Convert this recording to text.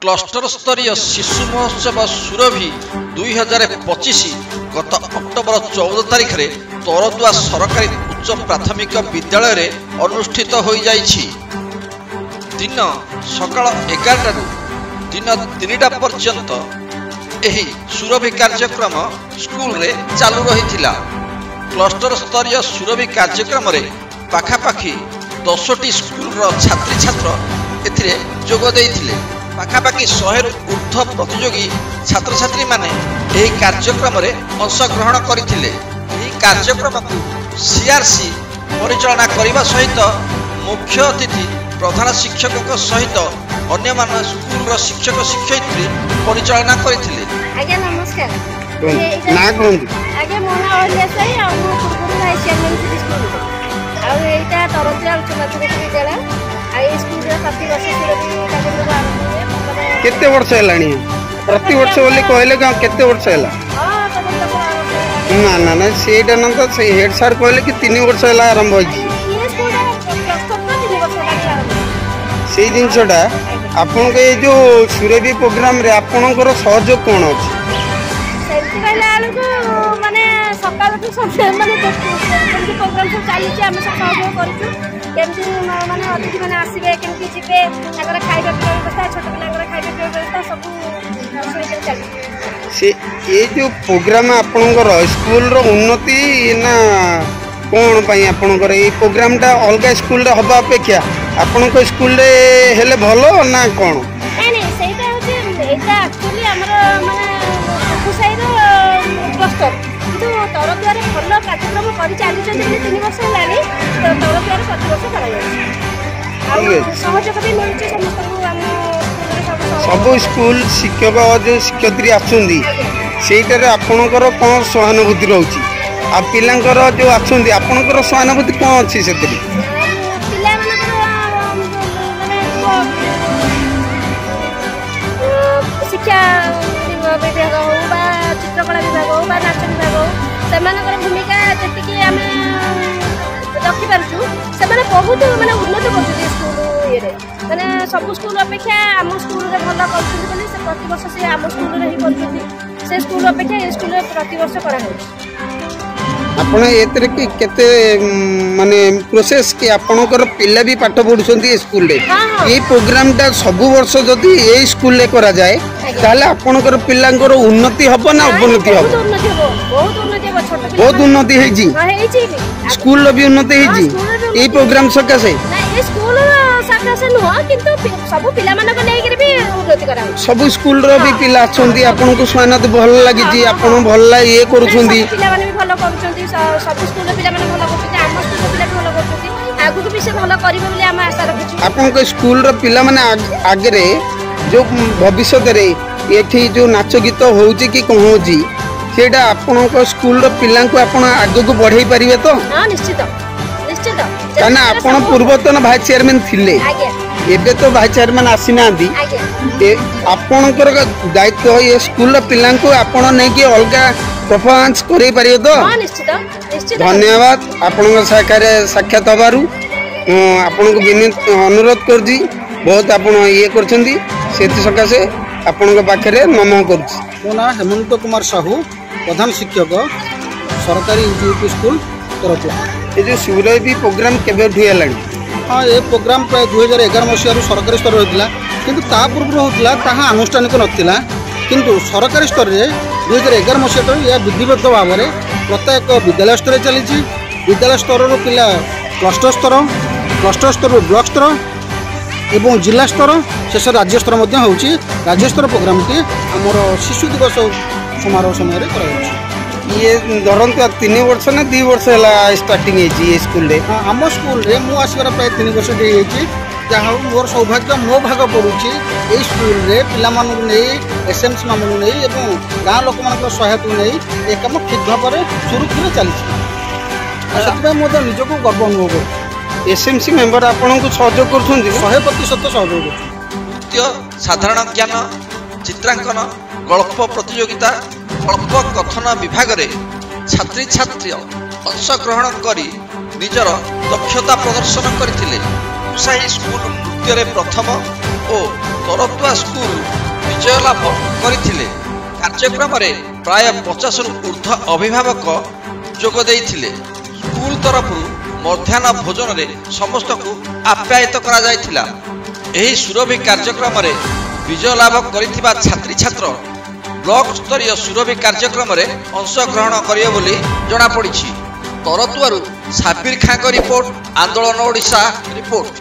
Cluster स्तरीय शिशु महोत्सव सुरभि 2025 गत अक्टोबर 14 तारिख में तरदुआ सरकारी उच्च प्राथमिक विद्यालय में अनुष्ठित हो जाइछि। दिन सकाळ 11 दिन 3टा पर्यंत एही सुरभि कार्यक्रम स्कूल रे चालू रही। क्लस्टर स्तरीय सुरभि कार्यक्रम रे पाखापाखि 10टी स्कूल छात्री छात्र एथिरे जोग देइथिले। पाखापाखि 100 ऊर्ध्व प्रतियोगी छात्र छात्री माने एही कार्यक्रम रे अंशग्रहण करथिले। एही कार्यक्रम को सीआरसी परिचालना करने सहित मुख्य अतिथि प्रधान शिक्षक सहित अन्य मान स्कूल शिक्षक शिक्षयित्री परिचालना करथिले। आज्ञा नमस्कार। ना कोन आज्ञा मो ना ओलिया सही आ मो पूर्व भाई चेयरमैन सिटी स्कूल आ एटा तरतिया उच्च माध्यमिक विद्यालय आ स्कूल रे प्रति वर्ष सुरभि कार्यक्रम आरंभ हुए। केते वर्ष हेलानी प्रति वर्ष बोली कहले केते वर्ष हेला? हां तो ना ना ना सेटा न तो से हेड सर कहले कि 3 वर्ष हेला आरंभ होई। ये स्कूल क्लस्टर 3 वर्ष लागला आरंभ। सेई जिनसटा आपन के जो सुरभि प्रोग्राम रे आपनकर सहयोग कोन अछि? सेल्फी कहला आलु को माने सकाळ टु संध्या माने केमती प्रोग्राम सब चाली छी हम सब सहयोग करछु। केमती माने अतिथि माने आसीबे केमती जिबे ताकर खाइबा पिबा व्यवस्था छोट पिलाकर खाइबा पिबा व्यवस्था सब सुविधा चाली। से ये जो प्रोग्राम आपनकर स्कूल रो उन्नति ना कोन पई आपनकर ए प्रोग्राम टा अलगा स्कूल रे हबा अपेक्षा आपनक स्कूल रे हेले भलो ना कोन? नहीं नहीं सेटा होचे एटा एक्चुअली हमर माने खुसाई रो क्लस्टर तो तरद्वारे भलो कार्यक्रम करि चालि छ 3 वर्ष लानी तो तरद्वारे प्रति वर्ष करा जाय। आ सहयोग भी मिलुचे समस्त को हम सब स्कूल शिक्षक जो शिक्षयित्री आछुंदी सेटारे आपनकर कोन सहानुभूति रहउची आ पिलांकर जो आछुंदी आपनकर सहानुभूति कोन अछि सेतरी? पिला माने शिक्षा विभाग हो बा चित्रकला विभाग हो बा नाच विभाग हो सेमानकर भूमिका जेतिकी आमे रखि पारछु सेमाने बहुत माने उन्नत करछु स्कूल ये रे माने सब स्कूल अपेक्षा आम स्कूल रे भलो करछु बोली से प्रति वर्ष से आम स्कूल रे ही करछु से स्कूल अपेक्षा ए स्कूल रे प्रति वर्ष करा हो। आपण एतरे कि केते माने प्रोसेस कि आपनकर पिल्ला भी पाठ पढुछंती स्कूल रे ये प्रोग्राम टा सब वर्ष जदी ए स्कूल रे करा जाए ताले आपनकर पिल्लांकर उन्नति हबो ना अवनति हबो? बहुत उन्नति हबो छोट बहुत उन्नति है जी। हां है जी स्कूल रो भी उन्नति है जी ए प्रोग्राम सकासे ना ए स्कूल सकासे नो किंतु सब पिला मानक नै के भी उन्नति करा सब स्कूल रो भी पिला अछंती आपन को स्वानत भल लागि जी आपन भल ला ये करूछंती पिला माने भी भलो करूछंती सब स्कूल रो पिला माने भलो करूछंती आम स्कूल पिला भी भलो करूछंती आगु को भी से भलो करिवे बोली हम आशा रखछु। आपन को स्कूल रो पिला माने आगे रे जो भविष्य रे एठी जो नाच गीत होउची कि कहूची सेटा आपन को स्कूल रो पिला को आपन आगु को बढ़ाई परिबे तो? हां निश्चित निश्चित काना आपन पूर्वतन भाई चेयरमैन थिले एबे तो भाई चेयरमैन आसी नांदी आपनकर दायित्व ये स्कूल रो पिला को आपन नै कि अलगा परफॉर्मेंस करै परिबे तो? हां निश्चित निश्चित धन्यवाद आपन साक्षात हबारु आपन को विनीत अनुरोध कर दी बहुत आपन ये करछंदी सेति सकासे आपन पाखे नमः करुछि। मो ना हेमंत कुमार साहू प्रधान शिक्षक सरकारी यूपी स्कूल तरफला। ये जो सुरभि प्रोग्राम केबे ठुएलानी? हाँ ये प्रोग्राम प्राय 2011 मसीह सरकारी स्तर होता किंतु ता पूर्व होता ताहा आनुष्ठानिक नथिला किंतु सरकारी स्तर रे 2011 मसीह यह विधिवत भाव में प्रत्येक विद्यालय स्तर चली विद्यालय स्तर पिला क्लस्टर स्तर ब्लॉक स्तर एवं जिला स्तर शेष राज्य स्तर राज्य स्तर प्रोग्राम टी आमर शिशु दिवस समारोह समय ये धरंतु 3 वर्ष ना 2 वर्ष है स्टार्टिंग है स्कूल रे? हाँ आम स्कूल रे मु आसबार प्राय 3 वर्ष जहाँ मोर सौभाग्य मो भाग पड़ुची ये स्कूल रे पिला मानू नहीं एसएमसी मानू नहीं एवं गाँ लोक मान सहायता नहीं ये कम ठीक भाव में सुरुखुर चलती निजक गर्व अनुभव कर। एसएमसी मेंबर आपन को सहयोग करछंती 100% सहयोग नृत्य साधारण ज्ञान चित्रांकन गल्प प्रतियोगिता गल्प कथन विभाग रे छात्री छात्री अंशग्रहण करी निजर दक्षता प्रदर्शन करथिले। कुसाई स्कूल नृत्य रे प्रथम ଓ ତରତୁଆ ସ୍କୁଲ ବିଜୟ ଲାଭ କରିଥିଲେ। କାର୍ଯ୍ୟକ୍ରମରେ ପ୍ରାୟ 50ରୁ ଊର୍ଦ୍ଧ୍ୱ ଅଭିଭାବକ ଯୋଗ ଦେଇଥିଲେ। ସ୍କୁଲ ତରଫରୁ ମଧ୍ୟାହ୍ନ ଭୋଜନରେ ସମସ୍ତଙ୍କୁ ଆପ୍ୟାୟିତ କରାଯାଇଥିଲା। ଏହି ସୁରଭି କାର୍ଯ୍ୟକ୍ରମରେ ବିଜୟ ଲାଭ କରିଥିବା ଛାତ୍ରୀଛାତ୍ର ବ୍ଲକ ସ୍ତରୀୟ ସୁରଭି କାର୍ଯ୍ୟକ୍ରମରେ ଅଂଶଗ୍ରହଣ କରିବେ ବୋଲି ଜଣାପଡ଼ିଛି। ତରତୁଆରୁ ସାବିର ଖାଁଙ୍କ ରିପୋର୍ଟ, ଆନ୍ଦୋଳନ ଓଡ଼ିଶା ରିପୋର୍ଟ।